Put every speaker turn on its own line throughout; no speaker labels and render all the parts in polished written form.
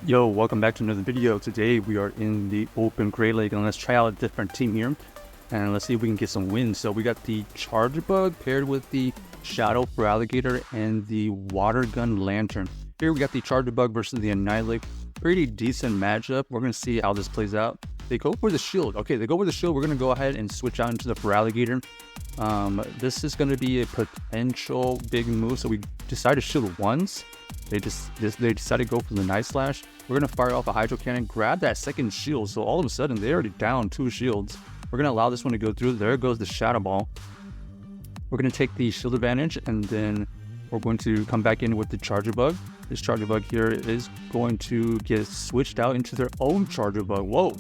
Yo, welcome back to another video. Today we are in the open Great Lake and let's try out a different team here and let's see if we can get some wins. So we got the Charjabug paired with the Shadow Feraligatr and the Water Gun Lanturn. Here we got the Charjabug versus the Annihilate. Pretty decent matchup. We're going to see how this plays out. They go for the shield. Okay, they go for the shield. We're going to go ahead and switch out into the Feraligatr. This is going to be a potential big move. So we decided to shield once. They decided to go for the Night Slash. We're going to fire off a Hydro Cannon, grab that second shield. So all of a sudden, they're already down 2 shields. We're going to allow this one to go through. There goes the Shadow Ball. We're going to take the shield advantage, and then we're going to come back in with the Charjabug. This Charjabug here is going to get switched out into their own Charjabug. Whoa.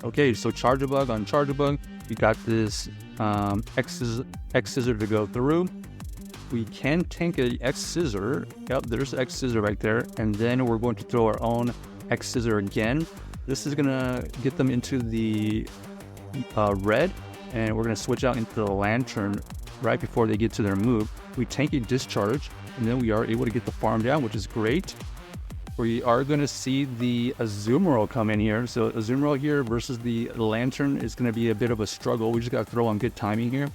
Okay, so Charjabug on Charjabug. We got this X-Scissor to go through. We can tank a X-Scissor. Yep, there's X-Scissor right there. And then we're going to throw our own X-Scissor again. This is going to get them into the red. And we're going to switch out into the Lanturn right before they get to their move. We tank a Discharge. And then we are able to get the farm down, which is great. We are going to see the Azumarill come in here. So Azumarill here versus the Lanturn is going to be a bit of a struggle. We just got to throw on good timing here.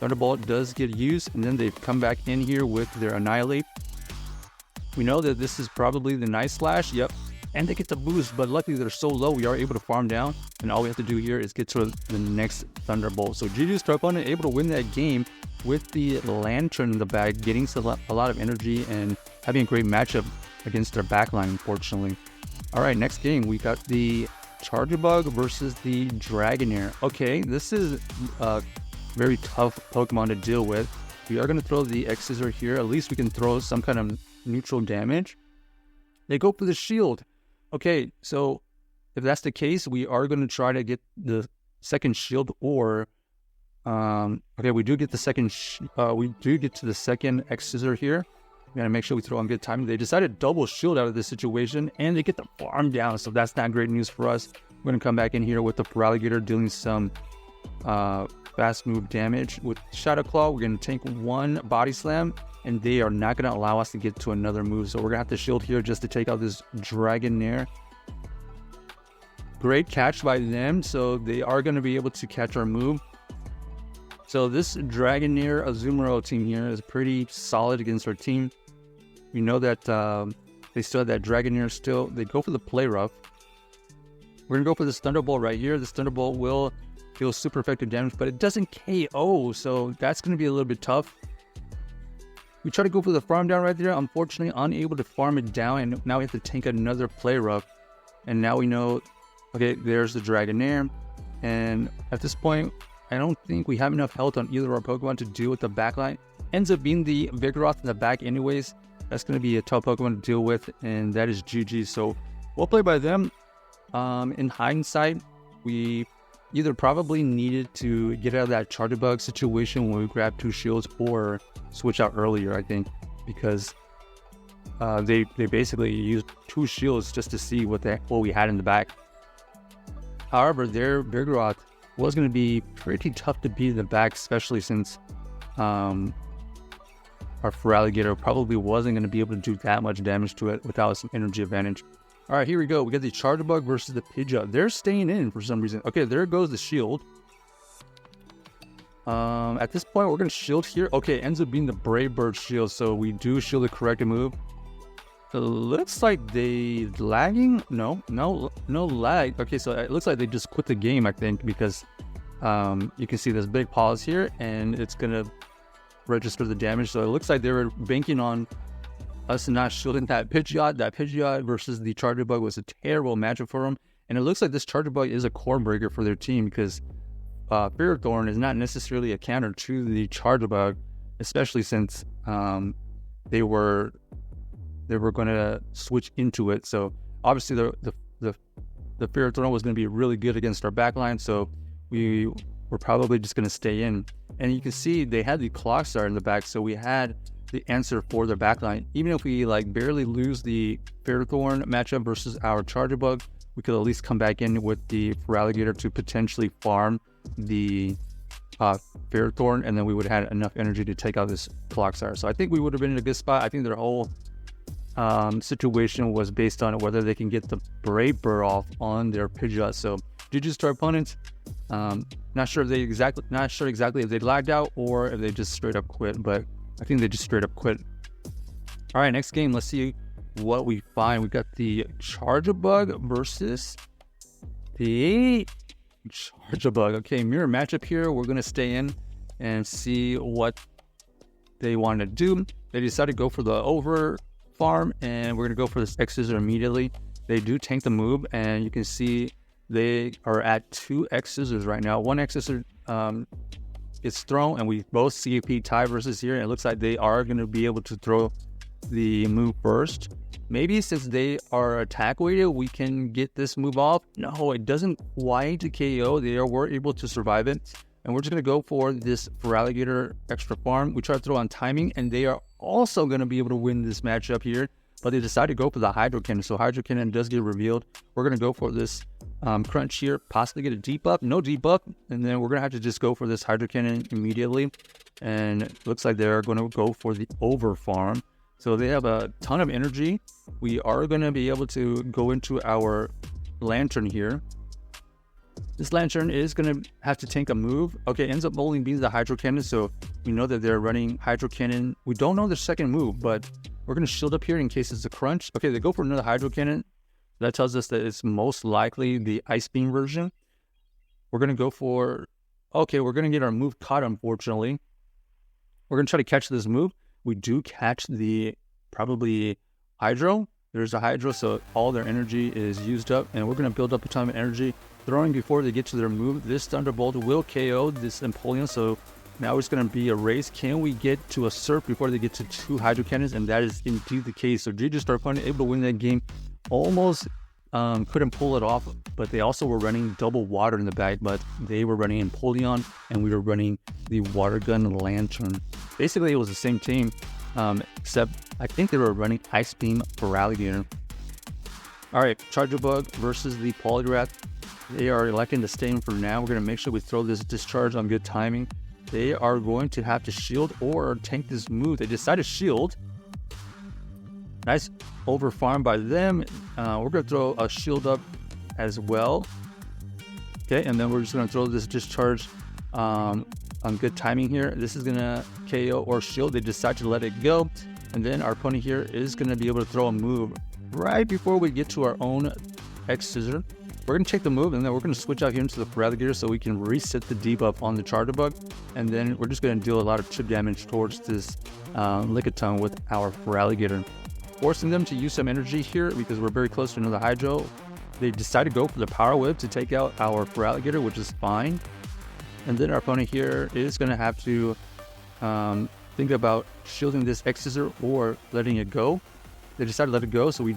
Thunderbolt does get used, and then they've come back in here with their Annihilate. We know that this is probably the Night Slash, yep, and they get the boost, but luckily they're so low, we are able to farm down, and all we have to do here is get to the next Thunderbolt. So GG's to our opponent, able to win that game with the Lanturn in the bag, getting a lot of energy and having a great matchup against their backline, unfortunately. All right, next game, we got the Charjabug versus the Dragonair. Okay, this is very tough Pokemon to deal with. We are going to throw the X-Scissor here. At least we can throw some kind of neutral damage. They go for the shield. Okay, so if that's the case, we are going to try to get the second shield, or okay, we do get the second we do get to the second X-Scissor here. We gotta make sure we throw on good timing. They decided double shield out of this situation, and they get the farm down, so that's not great news for us. We're going to come back in here with the Feraligatr dealing some fast move damage. With Shadow Claw, we're going to tank one Body Slam, and they are not going to allow us to get to another move. So we're going to have to shield here just to take out this Dragonair. Great catch by them, so they are going to be able to catch our move. So this Dragonair Azumarill team here is pretty solid against our team. We know that they still have that Dragonair still. They go for the Play Rough. We're going to go for this Thunderbolt right here. This Thunderbolt will deal super effective damage, but it doesn't KO, so that's going to be a little bit tough. We try to go for the farm down right there. Unfortunately, unable to farm it down, and now we have to tank another Play Rough. And now we know, okay, there's the Dragonair. And at this point, I don't think we have enough health on either of our Pokemon to deal with the backline. Ends up being the Vigoroth in the back anyways. That's going to be a tough Pokemon to deal with, and that is GG. So well played by them. In hindsight, we either probably needed to get out of that Charjabug situation when we grabbed 2 shields, or switch out earlier, I think, because they basically used 2 shields just to see what we had in the back. However, their Vigoroth was going to be pretty tough to beat in the back, especially since our Feraligatr probably wasn't going to be able to do that much damage to it without some energy advantage. All right, here we go. We got the Charjabug versus the Pidgeot. They're staying in for some reason. Okay, there goes the shield. At this point, we're going to shield here. Okay, it ends up being the Brave Bird shield, so we do shield the correct move. So it looks like they lagging. No lag. Okay, so it looks like they just quit the game, I think, because you can see this big pause here, and it's going to register the damage. So it looks like they were banking on us not shielding that Pidgeot. That Pidgeot versus the Charjabug was a terrible matchup for them. And it looks like this Charjabug is a core breaker for their team, because Feraligatr is not necessarily a counter to the Charjabug, especially since they were going to switch into it. So obviously the Feraligatr was going to be really good against our backline, so we were probably just going to stay in. And you can see they had the Clockstar in the back, so we had the answer for their backline. Even if we barely lose the Feraligatr matchup versus our Charjabug, we could at least come back in with the Feraligatr to potentially farm the Feraligatr, and then we would have had enough energy to take out this Clockstar. So I think we would have been in a good spot. I think their whole situation was based on whether they can get the Brave Bird off on their Pidgeot. So GG's to our opponents. Not sure exactly if they lagged out or if they just straight up quit, but I think they just straight up quit. All right, next game. Let's see what we find. We got the Charjabug versus the Charjabug. Okay, mirror matchup here. We're gonna stay in and see what they want to do. They decided to go for the over farm, and we're gonna go for this X Scissor immediately. They do tank the move, and you can see they are at 2 X Scissors right now. 1 X Scissor is thrown, and we both CP tie versus here. And it looks like they are going to be able to throw the move first. Maybe since they are attack weighted, we can get this move off. No, it doesn't quite KO. They were able to survive it. And we're just going to go for this Feraligatr extra farm. We try to throw on timing, and they are also going to be able to win this matchup here. But they decided to go for the Hydro Cannon. So Hydro Cannon does get revealed. We're going to go for this crunch here, possibly get a debuff, no debuff, and then we're going to have to just go for this Hydro Cannon immediately. And it looks like they're going to go for the over farm. So they have a ton of energy. We are going to be able to go into our Lanturn here. This Lanturn is going to have to tank a move. Okay, ends up only being the Hydro Cannon, so we know that they're running Hydro Cannon. We don't know the second move, but we're going to shield up here in case it's a crunch. Okay, they go for another Hydro Cannon. That tells us that it's most likely the Ice Beam version. We're going to go for... Okay, we're going to get our move caught, unfortunately. We're going to try to catch this move. We do catch the probably Hydro. There's a Hydro, so all their energy is used up, and we're going to build up a ton of energy. Throwing before they get to their move. This Thunderbolt will KO this Empoleon, so now it's going to be a race. Can we get to a Surf before they get to 2 Hydro Cannons? And that is indeed the case. So GG Star Opponent able to win that game. Almost couldn't pull it off, but they also were running double water in the bag, but they were running Empoleon, and we were running the Water Gun Lanturn. Basically, it was the same team, except I think they were running Ice Beam Feraligatr. All right, Charjabug versus the Poliwrath. They are electing to stay in for now. We're going to make sure we throw this Discharge on good timing. They are going to have to shield or tank this move. They decided to shield. Nice over farm by them. We're going to throw a shield up as well. Okay, and then we're just going to throw this Discharge on good timing here. This is going to KO or shield. They decide to let it go. And then our opponent here is going to be able to throw a move right before we get to our own X Scissor. We're going to take the move, and then we're going to switch out here into the Feraligatr so we can reset the debuff on the Charjabug. And then we're just going to deal a lot of chip damage towards this Lickitung with our Feraligatr. Forcing them to use some energy here because we're very close to another Hydro. They decide to go for the Power Whip to take out our Feraligatr, which is fine. And then our opponent here is going to have to think about shielding this X Scissor or letting it go. They decided to let it go so we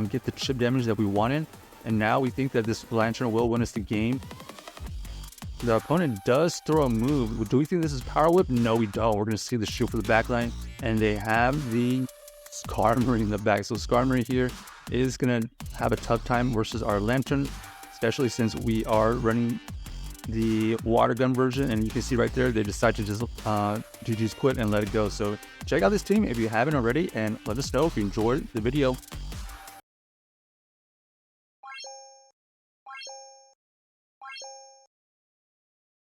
get the chip damage that we wanted. And now we think that this Lanturn will win us the game. The opponent does throw a move. Do we think this is Power Whip? No, we don't. We're going to see the shield for the backline. And they have the Skarmory in the back. So Skarmory here is going to have a tough time versus our Lanturn, especially since we are running the Water Gun version. And you can see right there, they decide to just GG's quit and let it go. So check out this team if you haven't already, and let us know if you enjoyed the video.